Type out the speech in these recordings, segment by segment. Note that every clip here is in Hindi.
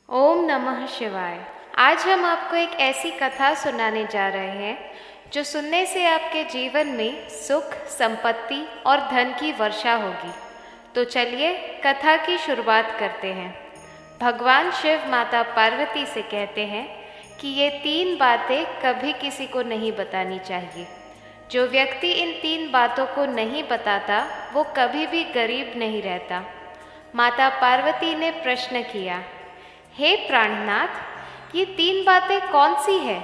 ओम नमः शिवाय। आज हम आपको एक ऐसी कथा सुनाने जा रहे हैं जो सुनने से आपके जीवन में सुख, संपत्ति और धन की वर्षा होगी। तो चलिए कथा की शुरुआत करते हैं। भगवान शिव माता पार्वती से कहते हैं कि ये 3 बातें कभी किसी को नहीं बतानी चाहिए। जो व्यक्ति इन 3 बातों को नहीं बताता वो कभी भी गरीब नहीं रहता। माता पार्वती ने प्रश्न किया, हे प्राणनाथ, ये 3 बातें कौन सी है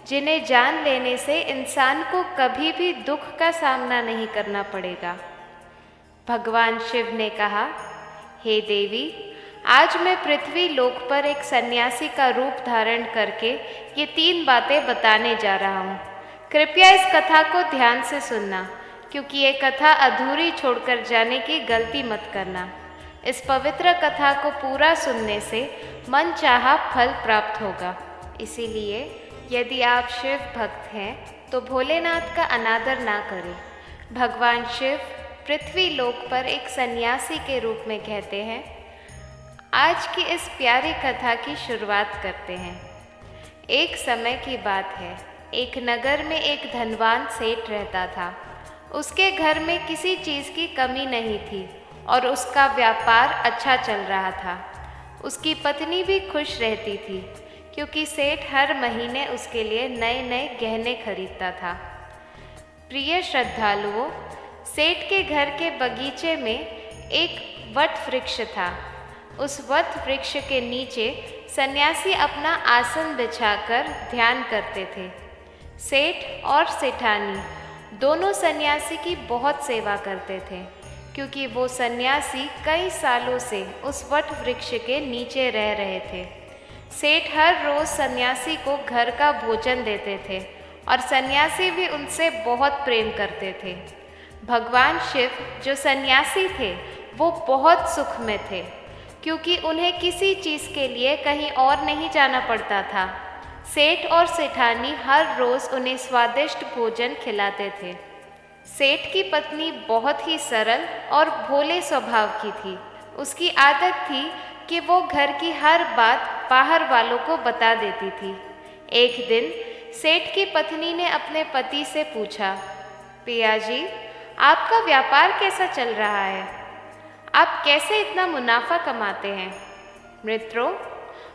जिन्हें जान लेने से इंसान को कभी भी दुख का सामना नहीं करना पड़ेगा। भगवान शिव ने कहा, हे देवी, आज मैं पृथ्वी लोक पर एक सन्यासी का रूप धारण करके ये 3 बातें बताने जा रहा हूँ। कृपया इस कथा को ध्यान से सुनना, क्योंकि ये कथा अधूरी छोड़कर जाने की गलती मत करना। इस पवित्र कथा को पूरा सुनने से मन चाहा फल प्राप्त होगा। इसीलिए यदि आप शिव भक्त हैं तो भोलेनाथ का अनादर ना करें। भगवान शिव पृथ्वी लोक पर एक सन्यासी के रूप में कहते हैं। आज की इस प्यारी कथा की शुरुआत करते हैं। एक समय की बात है, एक नगर में एक धनवान सेठ रहता था। उसके घर में किसी चीज़ की कमी नहीं थी और उसका व्यापार अच्छा चल रहा था। उसकी पत्नी भी खुश रहती थी, क्योंकि सेठ हर महीने उसके लिए नए नए गहने खरीदता था। प्रिय श्रद्धालुओं, सेठ के घर के बगीचे में एक वट वृक्ष था। उस वट वृक्ष के नीचे सन्यासी अपना आसन बिछाकर ध्यान करते थे। सेठ और सेठानी दोनों सन्यासी की बहुत सेवा करते थे, क्योंकि वो सन्यासी कई सालों से उस वट वृक्ष के नीचे रह रहे थे। सेठ हर रोज़ सन्यासी को घर का भोजन देते थे और सन्यासी भी उनसे बहुत प्रेम करते थे। भगवान शिव जो सन्यासी थे वो बहुत सुख में थे, क्योंकि उन्हें किसी चीज़ के लिए कहीं और नहीं जाना पड़ता था। सेठ और सेठानी हर रोज़ उन्हें स्वादिष्ट भोजन खिलाते थे। सेठ की पत्नी बहुत ही सरल और भोले स्वभाव की थी। उसकी आदत थी कि वो घर की हर बात बाहर वालों को बता देती थी। एक दिन सेठ की पत्नी ने अपने पति से पूछा, पिया जी, आपका व्यापार कैसा चल रहा है? आप कैसे इतना मुनाफा कमाते हैं? मित्रों,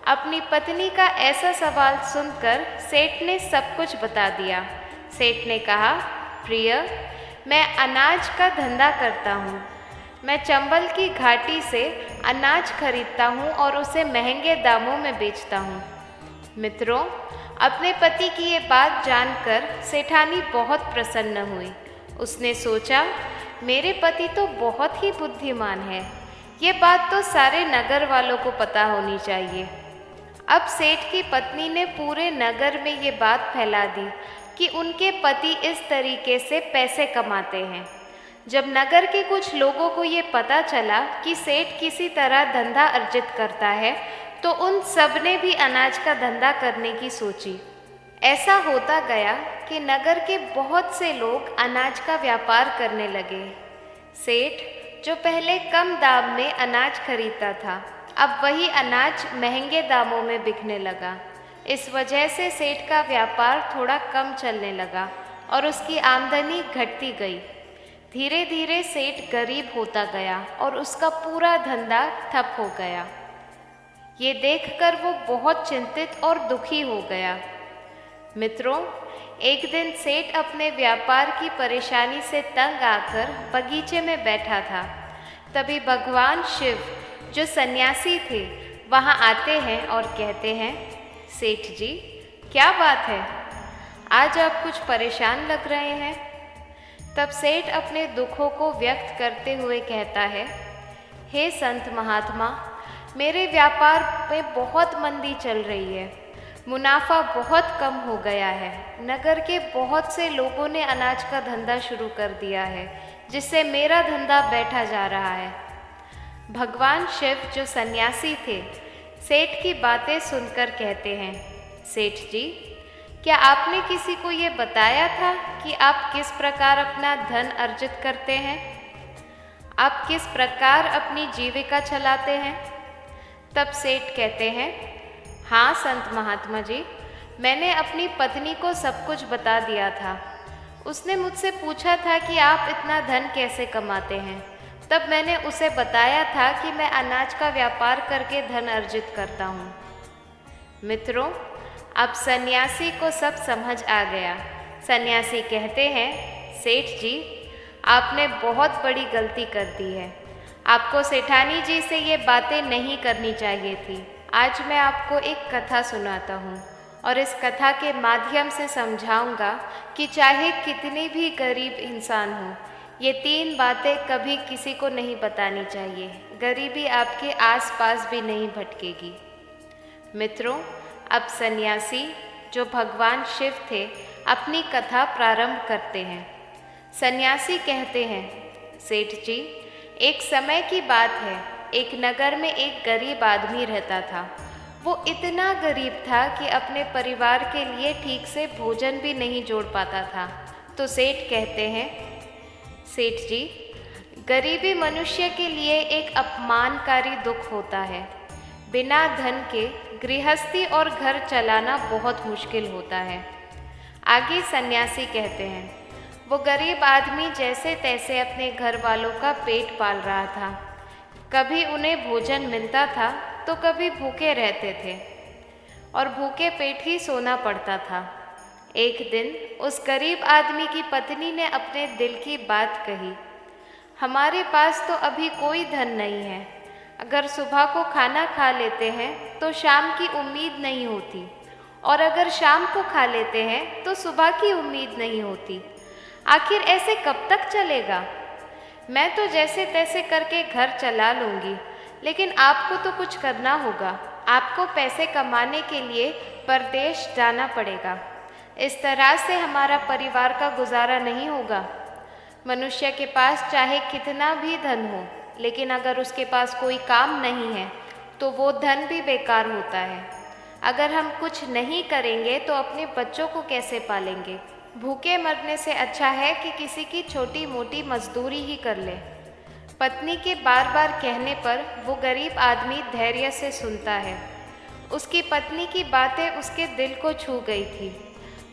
अपनी पत्नी का ऐसा सवाल सुनकर सेठ ने सब कुछ बता दिया। सेठ ने कहा, प्रिय, मैं अनाज का धंधा करता हूँ। मैं चंबल की घाटी से अनाज खरीदता हूँ और उसे महंगे दामों में बेचता हूँ। मित्रों, अपने पति की ये बात जानकर सेठानी बहुत प्रसन्न हुई। उसने सोचा, मेरे पति तो बहुत ही बुद्धिमान है। ये बात तो सारे नगर वालों को पता होनी चाहिए। अब सेठ की पत्नी ने पूरे नगर में ये बात फैला दी कि उनके पति इस तरीके से पैसे कमाते हैं। जब नगर के कुछ लोगों को ये पता चला कि सेठ किसी तरह धंधा अर्जित करता है, तो उन सब ने भी अनाज का धंधा करने की सोची। ऐसा होता गया कि नगर के बहुत से लोग अनाज का व्यापार करने लगे। सेठ जो पहले कम दाम में अनाज खरीदता था, अब वही अनाज महंगे दामों में बिकने लगा। इस वजह से सेठ का व्यापार थोड़ा कम चलने लगा और उसकी आमदनी घटती गई। धीरे धीरे सेठ गरीब होता गया और उसका पूरा धंधा ठप हो गया। ये देखकर वो बहुत चिंतित और दुखी हो गया। मित्रों, एक दिन सेठ अपने व्यापार की परेशानी से तंग आकर बगीचे में बैठा था। तभी भगवान शिव जो सन्यासी थे वहाँ आते हैं और कहते हैं, सेठ जी, क्या बात है? आज आप कुछ परेशान लग रहे हैं। तब सेठ अपने दुखों को व्यक्त करते हुए कहता है, हे संत महात्मा, मेरे व्यापार में बहुत मंदी चल रही है। मुनाफा बहुत कम हो गया है। नगर के बहुत से लोगों ने अनाज का धंधा शुरू कर दिया है, जिससे मेरा धंधा बैठा जा रहा है। भगवान शिव जो सन्यासी थे, सेठ की बातें सुनकर कहते हैं, सेठ जी, क्या आपने किसी को ये बताया था कि आप किस प्रकार अपना धन अर्जित करते हैं? आप किस प्रकार अपनी जीविका चलाते हैं? तब सेठ कहते हैं, हाँ संत महात्मा जी, मैंने अपनी पत्नी को सब कुछ बता दिया था। उसने मुझसे पूछा था कि आप इतना धन कैसे कमाते हैं। तब मैंने उसे बताया था कि मैं अनाज का व्यापार करके धन अर्जित करता हूँ। मित्रों, अब सन्यासी को सब समझ आ गया। सन्यासी कहते हैं, सेठ जी, आपने बहुत बड़ी गलती कर दी है। आपको सेठानी जी से ये बातें नहीं करनी चाहिए थी। आज मैं आपको एक कथा सुनाता हूँ और इस कथा के माध्यम से समझाऊंगा कि चाहे कितनी भी गरीब इंसान हो, ये 3 बातें कभी किसी को नहीं बतानी चाहिए। गरीबी आपके आसपास भी नहीं भटकेगी। मित्रों, अब सन्यासी, जो भगवान शिव थे, अपनी कथा प्रारंभ करते हैं। सन्यासी कहते हैं, सेठ जी, एक समय की बात है, एक नगर में एक गरीब आदमी रहता था। वो इतना गरीब था कि अपने परिवार के लिए ठीक से भोजन भी नहीं जोड़ पाता था। तो सेठ कहते हैं, सेठ जी, गरीबी मनुष्य के लिए एक अपमानकारी दुख होता है। बिना धन के गृहस्थी और घर चलाना बहुत मुश्किल होता है। आगे सन्यासी कहते हैं, वो गरीब आदमी जैसे तैसे अपने घर वालों का पेट पाल रहा था। कभी उन्हें भोजन मिलता था तो कभी भूखे रहते थे और भूखे पेट ही सोना पड़ता था। एक दिन उस गरीब आदमी की पत्नी ने अपने दिल की बात कही, हमारे पास तो अभी कोई धन नहीं है। अगर सुबह को खाना खा लेते हैं तो शाम की उम्मीद नहीं होती, और अगर शाम को खा लेते हैं तो सुबह की उम्मीद नहीं होती। आखिर ऐसे कब तक चलेगा? मैं तो जैसे तैसे करके घर चला लूँगी, लेकिन आपको तो कुछ करना होगा। आपको पैसे कमाने के लिए परदेश जाना पड़ेगा। इस तरह से हमारा परिवार का गुजारा नहीं होगा। मनुष्य के पास चाहे कितना भी धन हो, लेकिन अगर उसके पास कोई काम नहीं है तो वो धन भी बेकार होता है। अगर हम कुछ नहीं करेंगे तो अपने बच्चों को कैसे पालेंगे? भूखे मरने से अच्छा है कि किसी की छोटी मोटी मजदूरी ही कर ले। पत्नी के बार बार कहने पर वो गरीब आदमी धैर्य से सुनता है। उसकी पत्नी की बातें उसके दिल को छू गई थी।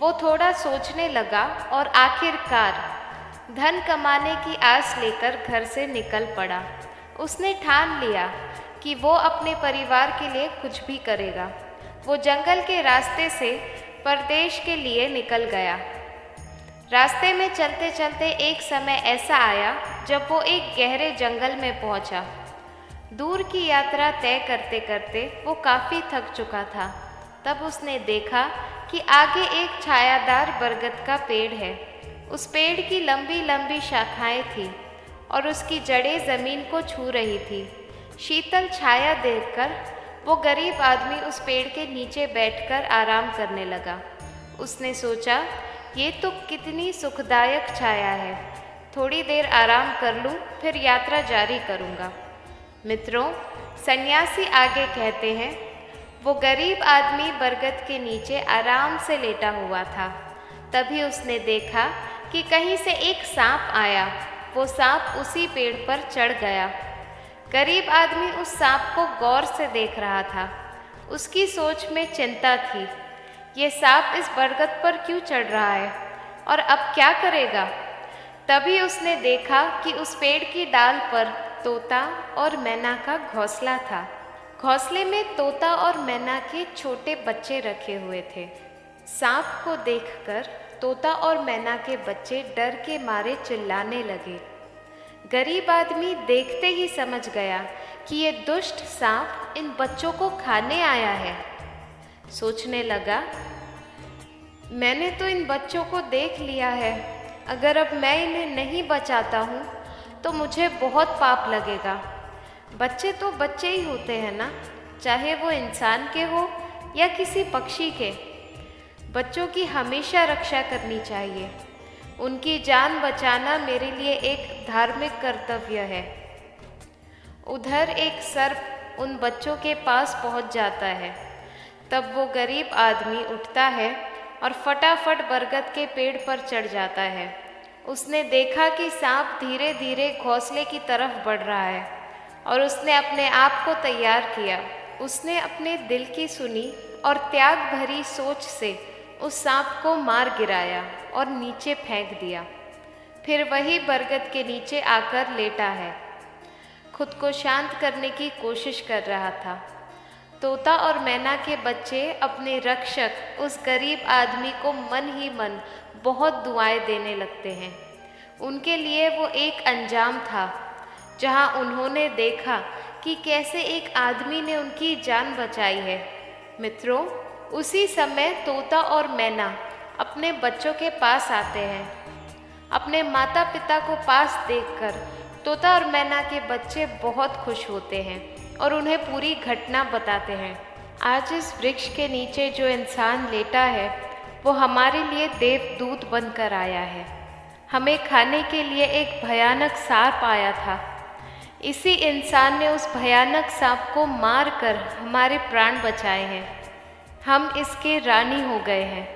वो थोड़ा सोचने लगा और आखिरकार धन कमाने की आस लेकर घर से निकल पड़ा। उसने ठान लिया कि वो अपने परिवार के लिए कुछ भी करेगा। वो जंगल के रास्ते से परदेश के लिए निकल गया। रास्ते में चलते चलते एक समय ऐसा आया जब वो एक गहरे जंगल में पहुंचा। दूर की यात्रा तय करते करते वो काफ़ी थक चुका था। तब उसने देखा कि आगे एक छायादार बरगद का पेड़ है। उस पेड़ की लंबी लंबी शाखाएं थीं और उसकी जड़ें ज़मीन को छू रही थी। शीतल छाया देखकर वो गरीब आदमी उस पेड़ के नीचे बैठकर आराम करने लगा। उसने सोचा, ये तो कितनी सुखदायक छाया है। थोड़ी देर आराम कर लूँ, फिर यात्रा जारी करूँगा। मित्रों, सन्यासी आगे कहते हैं, वो गरीब आदमी बरगद के नीचे आराम से लेटा हुआ था। तभी उसने देखा कि कहीं से एक सांप आया। वो सांप उसी पेड़ पर चढ़ गया। गरीब आदमी उस सांप को गौर से देख रहा था। उसकी सोच में चिंता थी, ये सांप इस बरगद पर क्यों चढ़ रहा है और अब क्या करेगा? तभी उसने देखा कि उस पेड़ की डाल पर तोता और मैना का घोंसला था। घोंसले में तोता और मैना के छोटे बच्चे रखे हुए थे। सांप को देखकर तोता और मैना के बच्चे डर के मारे चिल्लाने लगे। गरीब आदमी देखते ही समझ गया कि ये दुष्ट सांप इन बच्चों को खाने आया है। सोचने लगा, मैंने तो इन बच्चों को देख लिया है। अगर अब मैं इन्हें नहीं बचाता हूँ तो मुझे बहुत पाप लगेगा। बच्चे तो बच्चे ही होते हैं ना, चाहे वो इंसान के हो या किसी पक्षी के। बच्चों की हमेशा रक्षा करनी चाहिए। उनकी जान बचाना मेरे लिए एक धार्मिक कर्तव्य है। उधर एक सर्प उन बच्चों के पास पहुंच जाता है। तब वो गरीब आदमी उठता है और फटाफट बरगद के पेड़ पर चढ़ जाता है। उसने देखा कि सांप धीरे धीरे घोंसले की तरफ बढ़ रहा है और उसने अपने आप को तैयार किया। उसने अपने दिल की सुनी और त्याग भरी सोच से उस सांप को मार गिराया और नीचे फेंक दिया। फिर वही बरगद के नीचे आकर लेटा है, खुद को शांत करने की कोशिश कर रहा था। तोता और मैना के बच्चे अपने रक्षक उस गरीब आदमी को मन ही मन बहुत दुआएं देने लगते हैं। उनके लिए वो एक अंजाम था जहां उन्होंने देखा कि कैसे एक आदमी ने उनकी जान बचाई है। मित्रों, उसी समय तोता और मैना अपने बच्चों के पास आते हैं। अपने माता पिता को पास देखकर तोता और मैना के बच्चे बहुत खुश होते हैं और उन्हें पूरी घटना बताते हैं। आज इस वृक्ष के नीचे जो इंसान लेटा है वो हमारे लिए देवदूत बनकर आया है। हमें खाने के लिए एक भयानक सांप आया था। इसी इंसान ने उस भयानक सांप को मार कर हमारे प्राण बचाए हैं। हम इसके रानी हो गए हैं।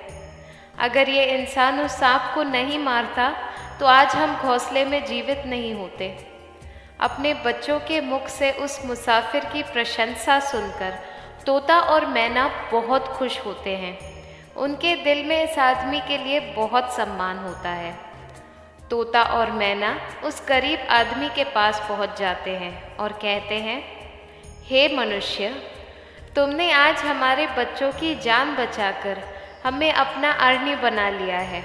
अगर ये इंसान उस सांप को नहीं मारता तो आज हम घोंसले में जीवित नहीं होते। अपने बच्चों के मुख से उस मुसाफिर की प्रशंसा सुनकर तोता और मैना बहुत खुश होते हैं। उनके दिल में इस आदमी के लिए बहुत सम्मान होता है। तोता और मैना उस गरीब आदमी के पास पहुंच जाते हैं और कहते हैं, हे मनुष्य, तुमने आज हमारे बच्चों की जान बचाकर हमें अपना अरण्य बना लिया है।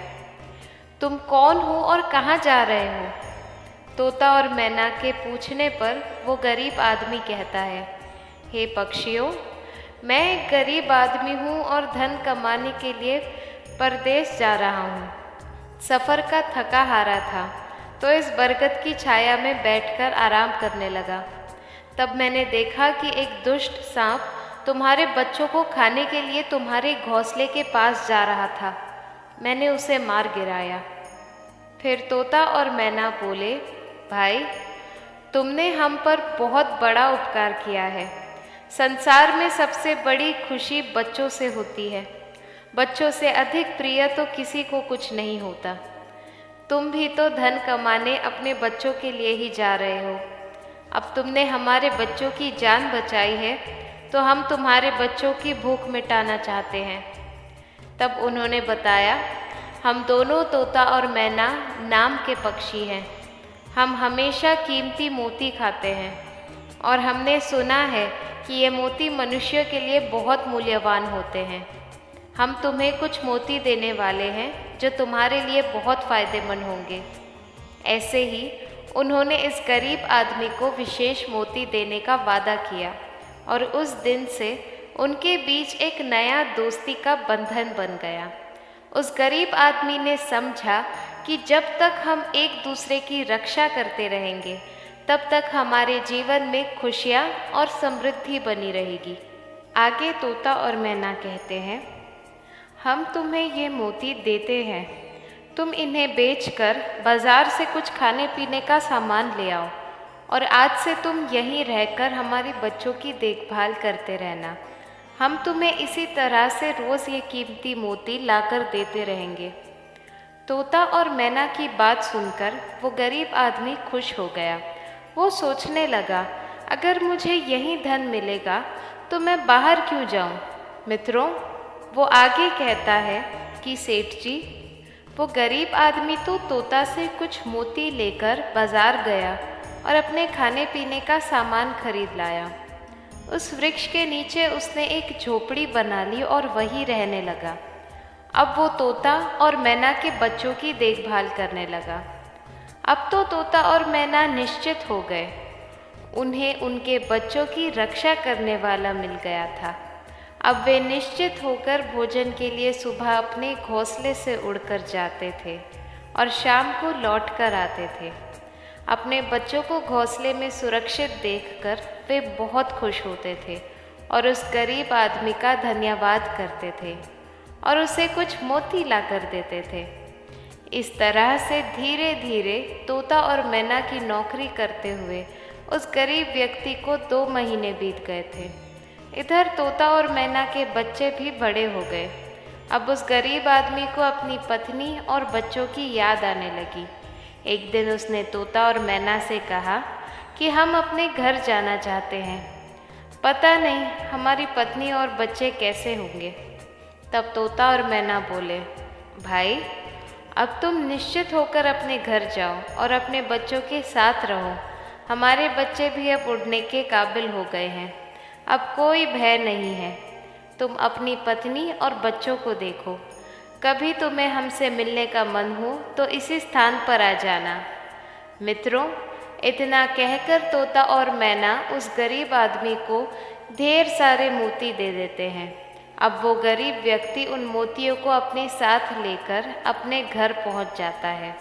तुम कौन हो और कहाँ जा रहे हो? तोता और मैना के पूछने पर वो गरीब आदमी कहता है, हे पक्षियों, मैं एक गरीब आदमी हूँ और धन कमाने के लिए परदेश जा रहा हूँ। सफ़र का थका हारा था तो इस बरगद की छाया में बैठकर आराम करने लगा। तब मैंने देखा कि एक दुष्ट सांप तुम्हारे बच्चों को खाने के लिए तुम्हारे घोंसले के पास जा रहा था। मैंने उसे मार गिराया। फिर तोता और मैना बोले, भाई, तुमने हम पर बहुत बड़ा उपकार किया है। संसार में सबसे बड़ी खुशी बच्चों से होती है। बच्चों से अधिक प्रिय तो किसी को कुछ नहीं होता। तुम भी तो धन कमाने अपने बच्चों के लिए ही जा रहे हो। अब तुमने हमारे बच्चों की जान बचाई है तो हम तुम्हारे बच्चों की भूख मिटाना चाहते हैं। तब उन्होंने बताया, हम दोनों तोता और मैना नाम के पक्षी हैं। हम हमेशा कीमती मोती खाते हैं और हमने सुना है कि ये मोती मनुष्य के लिए बहुत मूल्यवान होते हैं। हम तुम्हें कुछ मोती देने वाले हैं जो तुम्हारे लिए बहुत फ़ायदेमंद होंगे। ऐसे ही उन्होंने इस गरीब आदमी को विशेष मोती देने का वादा किया और उस दिन से उनके बीच एक नया दोस्ती का बंधन बन गया। उस गरीब आदमी ने समझा कि जब तक हम एक दूसरे की रक्षा करते रहेंगे तब तक हमारे जीवन में खुशियाँ और समृद्धि बनी रहेगी। आगे तोता और मैना कहते हैं, हम तुम्हें ये मोती देते हैं, तुम इन्हें बेचकर बाज़ार से कुछ खाने पीने का सामान ले आओ और आज से तुम यहीं रहकर हमारे बच्चों की देखभाल करते रहना। हम तुम्हें इसी तरह से रोज़ ये कीमती मोती लाकर देते रहेंगे। तोता और मैना की बात सुनकर वो गरीब आदमी खुश हो गया। वो सोचने लगा, अगर मुझे यहीं धन मिलेगा तो मैं बाहर क्यों जाऊं? मित्रों, वो आगे कहता है कि सेठ जी, वो गरीब आदमी तो तोता से कुछ मोती लेकर बाज़ार गया और अपने खाने पीने का सामान खरीद लाया। उस वृक्ष के नीचे उसने एक झोपड़ी बना ली और वहीं रहने लगा। अब वो तोता और मैना के बच्चों की देखभाल करने लगा। अब तो तोता और मैना निश्चित हो गए। उन्हें उनके बच्चों की रक्षा करने वाला मिल गया था। अब वे निश्चित होकर भोजन के लिए सुबह अपने घोंसले से उड़कर जाते थे और शाम को लौट कर आते थे। अपने बच्चों को घोंसले में सुरक्षित देखकर वे बहुत खुश होते थे और उस गरीब आदमी का धन्यवाद करते थे और उसे कुछ मोती ला कर देते थे। इस तरह से धीरे धीरे तोता और मैना की नौकरी करते हुए उस गरीब व्यक्ति को 2 महीने बीत गए थे। इधर तोता और मैना के बच्चे भी बड़े हो गए। अब उस गरीब आदमी को अपनी पत्नी और बच्चों की याद आने लगी। एक दिन उसने तोता और मैना से कहा कि हम अपने घर जाना चाहते हैं। पता नहीं हमारी पत्नी और बच्चे कैसे होंगे। तब तोता और मैना बोले, भाई अब तुम निश्चित होकर अपने घर जाओ और अपने बच्चों के साथ रहो। हमारे बच्चे भी अब उड़ने के काबिल हो गए हैं, अब कोई भय नहीं है। तुम अपनी पत्नी और बच्चों को देखो। कभी तुम्हें हमसे मिलने का मन हो तो इसी स्थान पर आ जाना। मित्रों, इतना कहकर तोता और मैना उस गरीब आदमी को ढेर सारे मोती दे देते हैं। अब वो गरीब व्यक्ति उन मोतियों को अपने साथ लेकर अपने घर पहुंच जाता है।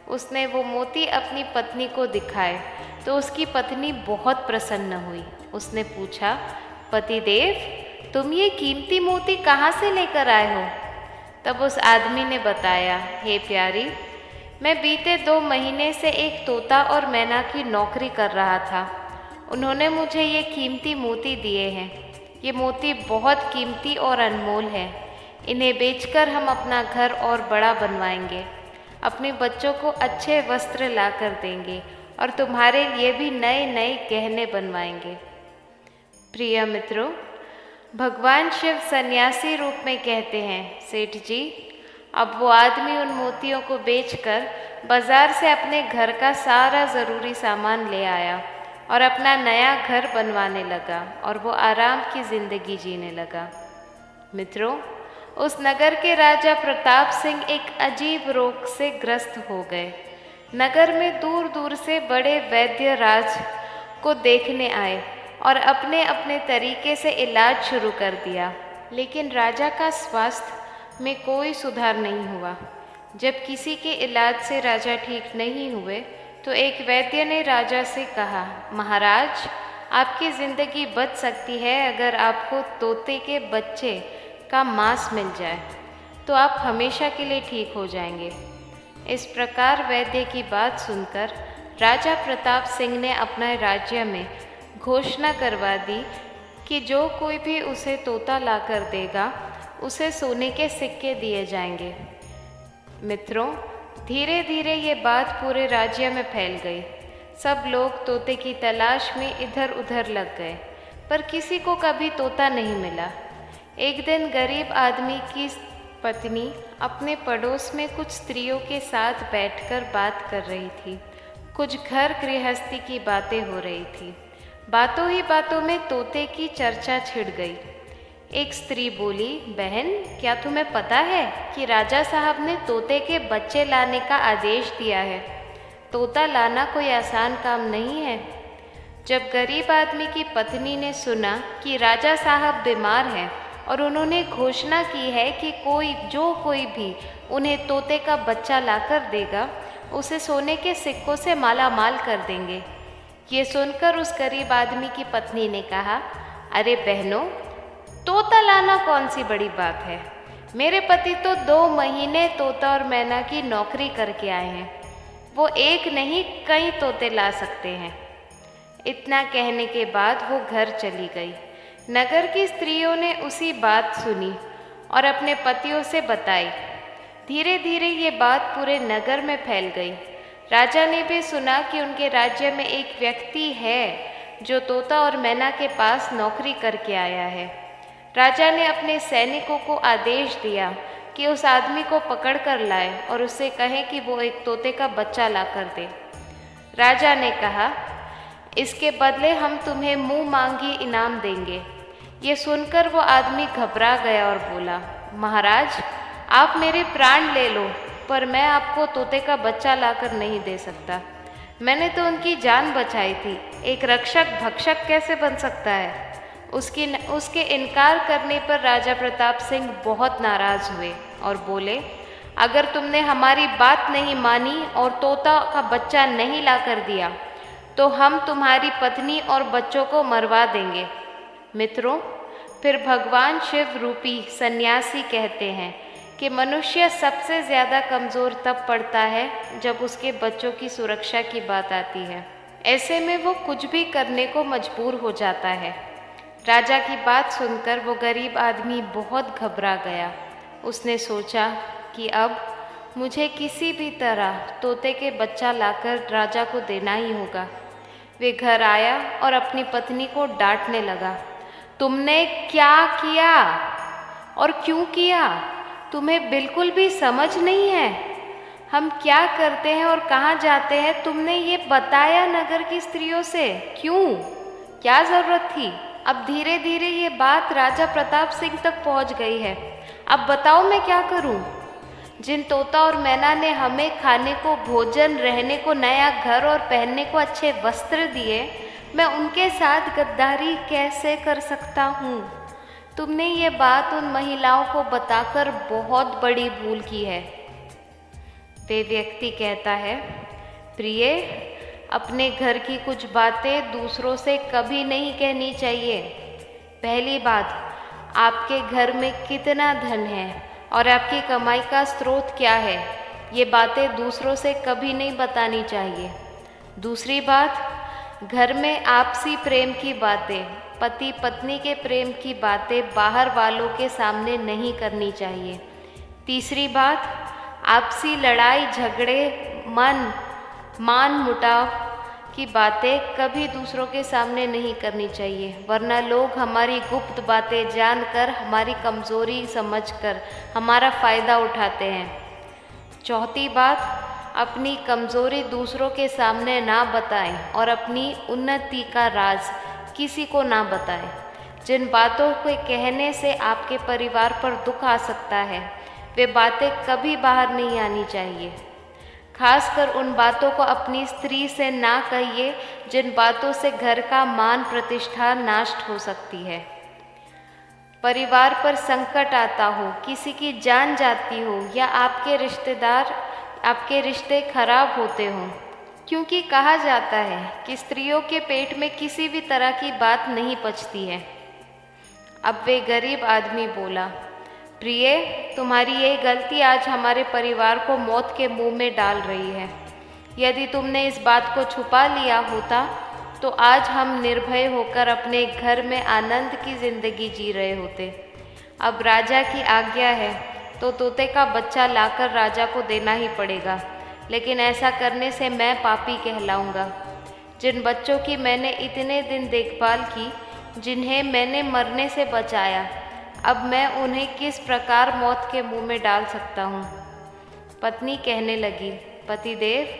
उसने वो मोती अपनी पत्नी को दिखाए तो उसकी पत्नी बहुत प्रसन्न हुई। उसने पूछा, पतिदेव, तुम ये कीमती मोती कहाँ से लेकर आए हो? तब उस आदमी ने बताया, हे प्यारी, मैं बीते 2 महीने से एक तोता और मैना की नौकरी कर रहा था। उन्होंने मुझे ये कीमती मोती दिए हैं। ये मोती बहुत कीमती और अनमोल हैं। इन्हें बेचकर हम अपना घर और बड़ा बनवाएंगे, अपने बच्चों को अच्छे वस्त्र ला कर देंगे और तुम्हारे लिए भी नए नए गहने बनवाएंगे। प्रिय मित्रों, भगवान शिव सन्यासी रूप में कहते हैं, सेठ जी, अब वो आदमी उन मोतियों को बेचकर बाजार से अपने घर का सारा ज़रूरी सामान ले आया और अपना नया घर बनवाने लगा और वो आराम की ज़िंदगी जीने लगा। मित्रों, उस नगर के राजा प्रताप सिंह एक अजीब रोग से ग्रस्त हो गए। नगर में दूर दूर से बड़े वैद्य राज को देखने आए और अपने अपने तरीके से इलाज शुरू कर दिया, लेकिन राजा का स्वास्थ्य में कोई सुधार नहीं हुआ। जब किसी के इलाज से राजा ठीक नहीं हुए तो एक वैद्य ने राजा से कहा, महाराज, आपकी ज़िंदगी बच सकती है अगर आपको तोते के बच्चे का मांस मिल जाए, तो आप हमेशा के लिए ठीक हो जाएंगे। इस प्रकार वैद्य की बात सुनकर राजा प्रताप सिंह ने अपने राज्य में घोषणा करवा दी कि जो कोई भी उसे तोता लाकर देगा उसे सोने के सिक्के दिए जाएंगे। मित्रों, धीरे धीरे ये बात पूरे राज्य में फैल गई। सब लोग तोते की तलाश में इधर उधर लग गए, पर किसी को कभी तोता नहीं मिला। एक दिन गरीब आदमी की पत्नी अपने पड़ोस में कुछ स्त्रियों के साथ बैठकर बात कर रही थी। कुछ घर गृहस्थी की बातें हो रही थी। बातों ही बातों में तोते की चर्चा छिड़ गई। एक स्त्री बोली, बहन, क्या तुम्हें पता है कि राजा साहब ने तोते के बच्चे लाने का आदेश दिया है? तोता लाना कोई आसान काम नहीं है। जब गरीब आदमी की पत्नी ने सुना कि राजा साहब बीमार हैं और उन्होंने घोषणा की है कि कोई भी उन्हें तोते का बच्चा लाकर देगा, उसे सोने के सिक्कों से माला माल कर देंगे। ये सुनकर उस गरीब आदमी की पत्नी ने कहा, अरे बहनों, तोता लाना कौन सी बड़ी बात है? मेरे पति तो 2 महीने तोता और मैना की नौकरी करके आए हैं। वो एक नहीं कई तोते ला सकते हैं। इतना कहने के बाद वो घर चली गई। नगर की स्त्रियों ने उसी बात सुनी और अपने पतियों से बताई। धीरे धीरे ये बात पूरे नगर में फैल गई। राजा ने भी सुना कि उनके राज्य में एक व्यक्ति है जो तोता और मैना के पास नौकरी करके आया है। राजा ने अपने सैनिकों को आदेश दिया कि उस आदमी को पकड़ कर लाए और उससे कहें कि वो एक तोते का बच्चा ला कर दे। राजा ने कहा, इसके बदले हम तुम्हें मुंह मांगी इनाम देंगे। ये सुनकर वो आदमी घबरा गया और बोला, महाराज, आप मेरे प्राण ले लो, पर मैं आपको तोते का बच्चा लाकर नहीं दे सकता। मैंने तो उनकी जान बचाई थी। एक रक्षक भक्षक कैसे बन सकता है? उसके इनकार करने पर राजा प्रताप सिंह बहुत नाराज हुए और बोले, अगर तुमने हमारी बात नहीं मानी और तोता का बच्चा नहीं लाकर दिया तो हम तुम्हारी पत्नी और बच्चों को मरवा देंगे। मित्रों, फिर भगवान शिव रूपी सन्यासी कहते हैं कि मनुष्य सबसे ज़्यादा कमज़ोर तब पड़ता है जब उसके बच्चों की सुरक्षा की बात आती है। ऐसे में वो कुछ भी करने को मजबूर हो जाता है। राजा की बात सुनकर वो गरीब आदमी बहुत घबरा गया। उसने सोचा कि अब मुझे किसी भी तरह तोते के बच्चा लाकर राजा को देना ही होगा। वे घर आया और अपनी पत्नी को डांटने लगा, तुमने क्या किया और क्यों किया? तुम्हें बिल्कुल भी समझ नहीं है हम क्या करते हैं और कहाँ जाते हैं? तुमने ये बताया नगर की स्त्रियों से क्यों? क्या ज़रूरत थी? अब धीरे धीरे ये बात राजा प्रताप सिंह तक पहुँच गई है। अब बताओ मैं क्या करूँ? जिन तोता और मैना ने हमें खाने को भोजन, रहने को नया घर और पहनने को अच्छे वस्त्र दिए, मैं उनके साथ गद्दारी कैसे कर सकता हूँ? तुमने ये बात उन महिलाओं को बताकर बहुत बड़ी भूल की है। वे व्यक्ति कहता है, प्रिय, अपने घर की कुछ बातें दूसरों से कभी नहीं कहनी चाहिए। पहली बात, आपके घर में कितना धन है और आपकी कमाई का स्रोत क्या है, ये बातें दूसरों से कभी नहीं बतानी चाहिए। दूसरी बात, घर में आपसी प्रेम की बातें, पति पत्नी के प्रेम की बातें बाहर वालों के सामने नहीं करनी चाहिए। तीसरी बात, आपसी लड़ाई झगड़े, मान मुटाव की बातें कभी दूसरों के सामने नहीं करनी चाहिए, वरना लोग हमारी गुप्त बातें जानकर, हमारी कमज़ोरी समझकर हमारा फ़ायदा उठाते हैं। चौथी बात, अपनी कमज़ोरी दूसरों के सामने ना बताएं और अपनी उन्नति का राज किसी को ना बताएं। जिन बातों के कहने से आपके परिवार पर दुख आ सकता है, वे बातें कभी बाहर नहीं आनी चाहिए। खासकर उन बातों को अपनी स्त्री से ना कहिए जिन बातों से घर का मान प्रतिष्ठा नष्ट हो सकती है। परिवार पर संकट आता हो, किसी की जान जाती हो या आपके रिश्ते खराब होते हों, क्योंकि कहा जाता है कि स्त्रियों के पेट में किसी भी तरह की बात नहीं पचती है। अब वे गरीब आदमी बोला, प्रिय, तुम्हारी ये गलती आज हमारे परिवार को मौत के मुंह में डाल रही है। यदि तुमने इस बात को छुपा लिया होता तो आज हम निर्भय होकर अपने घर में आनंद की जिंदगी जी रहे होते। अब राजा की आज्ञा है तो तोते का बच्चा लाकर राजा को देना ही पड़ेगा, लेकिन ऐसा करने से मैं पापी कहलाऊंगा। जिन बच्चों की मैंने इतने दिन देखभाल की, जिन्हें मैंने मरने से बचाया, अब मैं उन्हें किस प्रकार मौत के मुंह में डाल सकता हूँ? पत्नी कहने लगी, पतिदेव,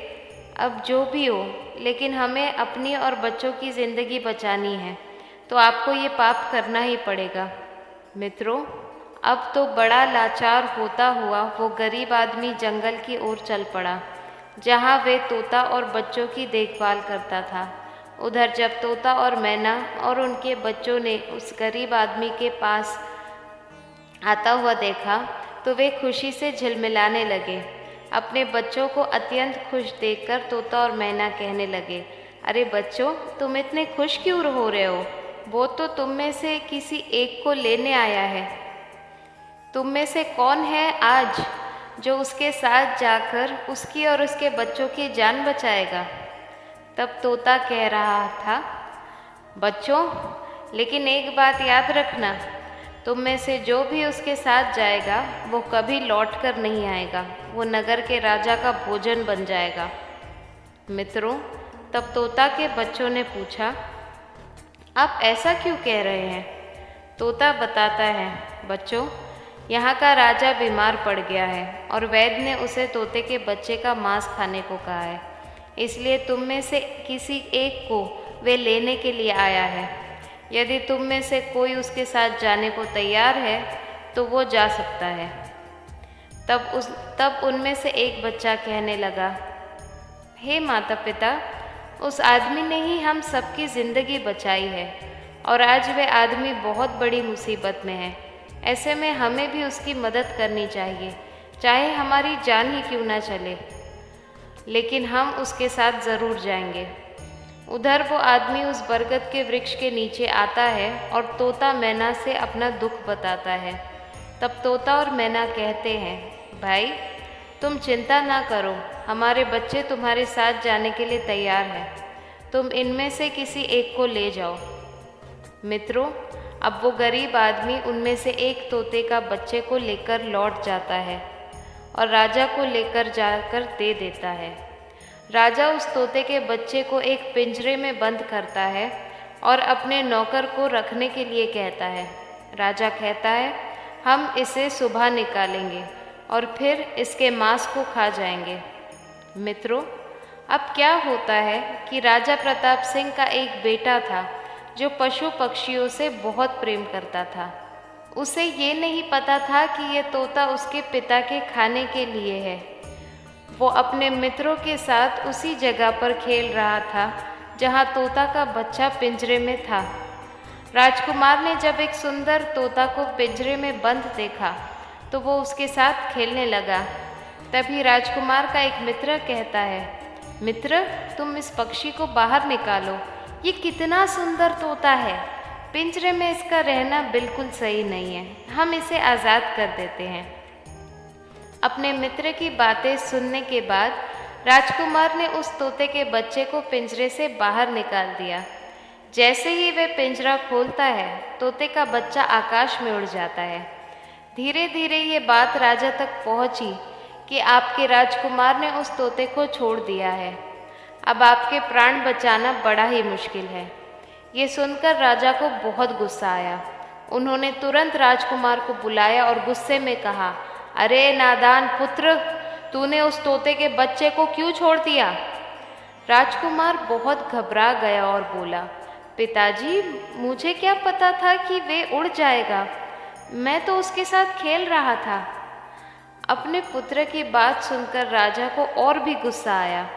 अब जो भी हो, लेकिन हमें अपनी और बच्चों की ज़िंदगी बचानी है, तो आपको ये पाप करना ही पड़ेगा। मित्रों, अब तो बड़ा लाचार होता हुआ वो गरीब आदमी जंगल की ओर चल पड़ा, जहाँ वे तोता और बच्चों की देखभाल करता था। उधर जब तोता और मैना और उनके बच्चों ने उस गरीब आदमी के पास आता हुआ देखा तो वे खुशी से झिलमिलाने लगे। अपने बच्चों को अत्यंत खुश देखकर तोता और मैना कहने लगे, अरे बच्चों, तुम इतने खुश क्यों हो रहे हो? वो तो तुम में से किसी एक को लेने आया है। तुम में से कौन है आज जो उसके साथ जाकर उसकी और उसके बच्चों की जान बचाएगा? तब तोता कह रहा था, बच्चों, लेकिन एक बात याद रखना, तुम में से जो भी उसके साथ जाएगा वो कभी लौट कर नहीं आएगा, वो नगर के राजा का भोजन बन जाएगा। मित्रों, तब तोता के बच्चों ने पूछा, आप ऐसा क्यों कह रहे हैं? तोता बताता है, बच्चों, यहाँ का राजा बीमार पड़ गया है और वैद्य ने उसे तोते के बच्चे का मांस खाने को कहा है, इसलिए तुम में से किसी एक को वे लेने के लिए आया है। यदि तुम में से कोई उसके साथ जाने को तैयार है तो वो जा सकता है। तब उनमें से एक बच्चा कहने लगा, हे माता पिता, उस आदमी ने ही हम सबकी ज़िंदगी बचाई है और आज वे आदमी बहुत बड़ी मुसीबत में है। ऐसे में हमें भी उसकी मदद करनी चाहिए, चाहे हमारी जान ही क्यों ना चले, लेकिन हम उसके साथ ज़रूर जाएंगे। उधर वो आदमी उस बरगद के वृक्ष के नीचे आता है और तोता मैना से अपना दुख बताता है। तब तोता और मैना कहते हैं, भाई, तुम चिंता ना करो, हमारे बच्चे तुम्हारे साथ जाने के लिए तैयार हैं, तुम इनमें से किसी एक को ले जाओ। मित्रों, अब वो गरीब आदमी उनमें से एक तोते का बच्चे को लेकर लौट जाता है और राजा को लेकर जाकर दे देता है। राजा उस तोते के बच्चे को एक पिंजरे में बंद करता है और अपने नौकर को रखने के लिए कहता है। राजा कहता है, हम इसे सुबह निकालेंगे और फिर इसके मांस को खा जाएंगे। मित्रों, अब क्या होता है कि राजा प्रताप सिंह का एक बेटा था जो पशु पक्षियों से बहुत प्रेम करता था। उसे ये नहीं पता था कि ये तोता उसके पिता के खाने के लिए है। वो अपने मित्रों के साथ उसी जगह पर खेल रहा था जहाँ तोता का बच्चा पिंजरे में था। राजकुमार ने जब एक सुंदर तोता को पिंजरे में बंद देखा तो वो उसके साथ खेलने लगा। तभी राजकुमार का एक मित्र कहता है, मित्र, तुम इस पक्षी को बाहर निकालो, ये कितना सुंदर तोता है। पिंजरे में इसका रहना बिल्कुल सही नहीं है, हम इसे आज़ाद कर देते हैं। अपने मित्र की बातें सुनने के बाद राजकुमार ने उस तोते के बच्चे को पिंजरे से बाहर निकाल दिया। जैसे ही वह पिंजरा खोलता है, तोते का बच्चा आकाश में उड़ जाता है। धीरे धीरे ये बात राजा तक पहुंची कि आपके राजकुमार ने उस तोते को छोड़ दिया है। अब आपके प्राण बचाना बड़ा ही मुश्किल है। ये सुनकर राजा को बहुत गुस्सा आया। उन्होंने तुरंत राजकुमार को बुलाया और गुस्से में कहा, अरे नादान पुत्र, तूने उस तोते के बच्चे को क्यों छोड़ दिया? राजकुमार बहुत घबरा गया और बोला, पिताजी, मुझे क्या पता था कि वे उड़ जाएगा, मैं तो उसके साथ खेल रहा था। अपने पुत्र की बात सुनकर राजा को और भी गुस्सा आया।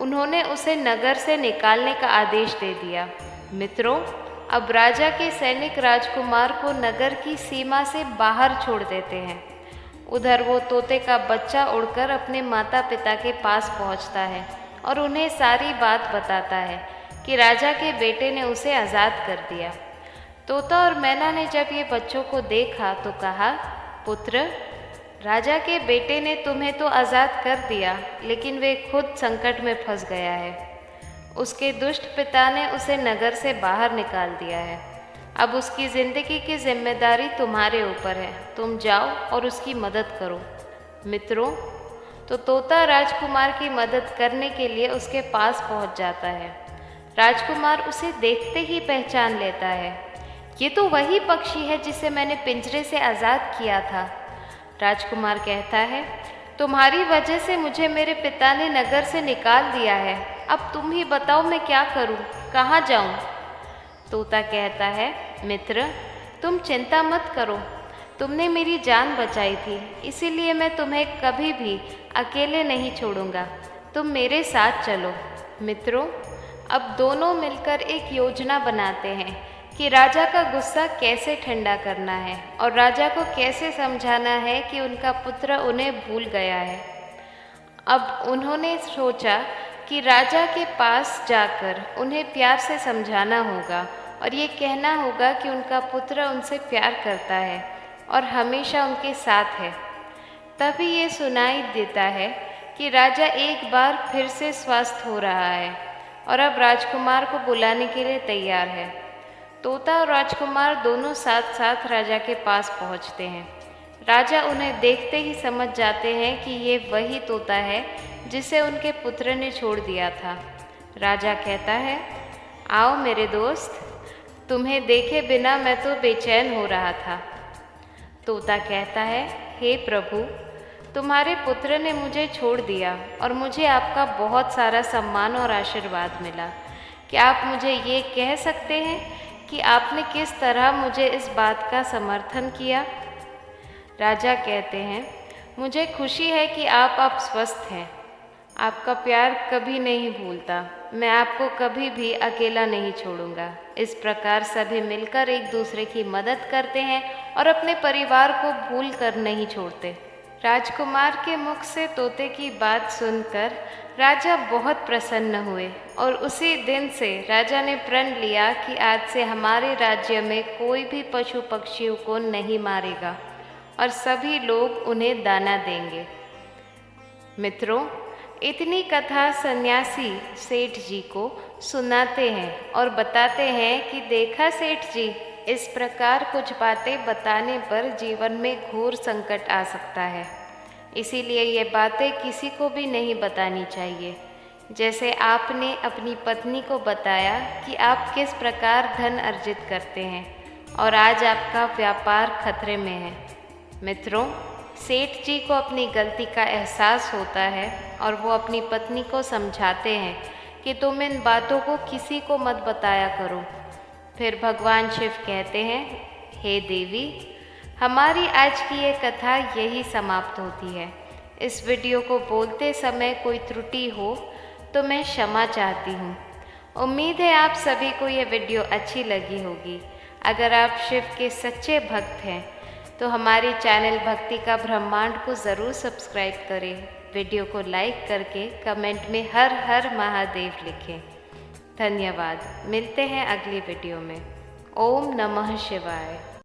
उन्होंने उसे नगर से निकालने का आदेश दे दिया। मित्रों, अब राजा के सैनिक राजकुमार को नगर की सीमा से बाहर छोड़ देते हैं। उधर वो तोते का बच्चा उड़कर अपने माता पिता के पास पहुंचता है और उन्हें सारी बात बताता है कि राजा के बेटे ने उसे आज़ाद कर दिया। तोता और मैना ने जब ये बच्चों को देखा तो कहा, पुत्र, राजा के बेटे ने तुम्हें तो आज़ाद कर दिया, लेकिन वे खुद संकट में फंस गया है। उसके दुष्ट पिता ने उसे नगर से बाहर निकाल दिया है। अब उसकी ज़िंदगी की जिम्मेदारी तुम्हारे ऊपर है, तुम जाओ और उसकी मदद करो। मित्रों, तो तोता राजकुमार की मदद करने के लिए उसके पास पहुंच जाता है। राजकुमार उसे देखते ही पहचान लेता है। ये तो वही पक्षी है जिसे मैंने पिंजरे से आज़ाद किया था। राजकुमार कहता है, तुम्हारी वजह से मुझे मेरे पिता ने नगर से निकाल दिया है। अब तुम ही बताओ मैं क्या करूं, कहाँ जाऊं? तोता कहता है, मित्र, तुम चिंता मत करो, तुमने मेरी जान बचाई थी, इसीलिए मैं तुम्हें कभी भी अकेले नहीं छोड़ूंगा, तुम मेरे साथ चलो। मित्रों, अब दोनों मिलकर एक योजना बनाते हैं कि राजा का गुस्सा कैसे ठंडा करना है और राजा को कैसे समझाना है कि उनका पुत्र उन्हें भूल गया है। अब उन्होंने सोचा कि राजा के पास जाकर उन्हें प्यार से समझाना होगा और ये कहना होगा कि उनका पुत्र उनसे प्यार करता है और हमेशा उनके साथ है। तभी ये सुनाई देता है कि राजा एक बार फिर से स्वस्थ हो रहा है और अब राजकुमार को बुलाने के लिए तैयार है। तोता और राजकुमार दोनों साथ साथ राजा के पास पहुंचते हैं। राजा उन्हें देखते ही समझ जाते हैं कि ये वही तोता है जिसे उनके पुत्र ने छोड़ दिया था। राजा कहता है, आओ मेरे दोस्त, तुम्हें देखे बिना मैं तो बेचैन हो रहा था। तोता कहता है, हे प्रभु, तुम्हारे पुत्र ने मुझे छोड़ दिया और मुझे आपका बहुत सारा सम्मान और आशीर्वाद मिला। क्या आप मुझे ये कह सकते हैं कि आपने किस तरह मुझे इस बात का समर्थन किया? राजा कहते हैं, मुझे खुशी है कि आप अब स्वस्थ हैं। आपका प्यार कभी नहीं भूलता, मैं आपको कभी भी अकेला नहीं छोड़ूंगा। इस प्रकार सभी मिलकर एक दूसरे की मदद करते हैं और अपने परिवार को भूल कर नहीं छोड़ते। राजकुमार के मुख से तोते की बात सुनकर राजा बहुत प्रसन्न हुए और उसी दिन से राजा ने प्रण लिया कि आज से हमारे राज्य में कोई भी पशु पक्षियों को नहीं मारेगा और सभी लोग उन्हें दाना देंगे। मित्रों, इतनी कथा सन्यासी सेठ जी को सुनाते हैं और बताते हैं कि देखा सेठ जी, इस प्रकार कुछ बातें बताने पर जीवन में घोर संकट आ सकता है। इसीलिए ये बातें किसी को भी नहीं बतानी चाहिए। जैसे आपने अपनी पत्नी को बताया कि आप किस प्रकार धन अर्जित करते हैं और आज आपका व्यापार खतरे में है। मित्रों, सेठ जी को अपनी गलती का एहसास होता है और वो अपनी पत्नी को समझाते हैं कि तुम इन बातों को किसी को मत बताया करो। फिर भगवान शिव कहते हैं, हे देवी, हमारी आज की ये कथा यही समाप्त होती है। इस वीडियो को बोलते समय कोई त्रुटि हो तो मैं क्षमा चाहती हूँ। उम्मीद है आप सभी को ये वीडियो अच्छी लगी होगी। अगर आप शिव के सच्चे भक्त हैं तो हमारे चैनल भक्ति का ब्रह्मांड को ज़रूर सब्सक्राइब करें। वीडियो को लाइक करके कमेंट में हर हर महादेव लिखें। धन्यवाद। मिलते हैं अगली वीडियो में। ओम नमः शिवाय।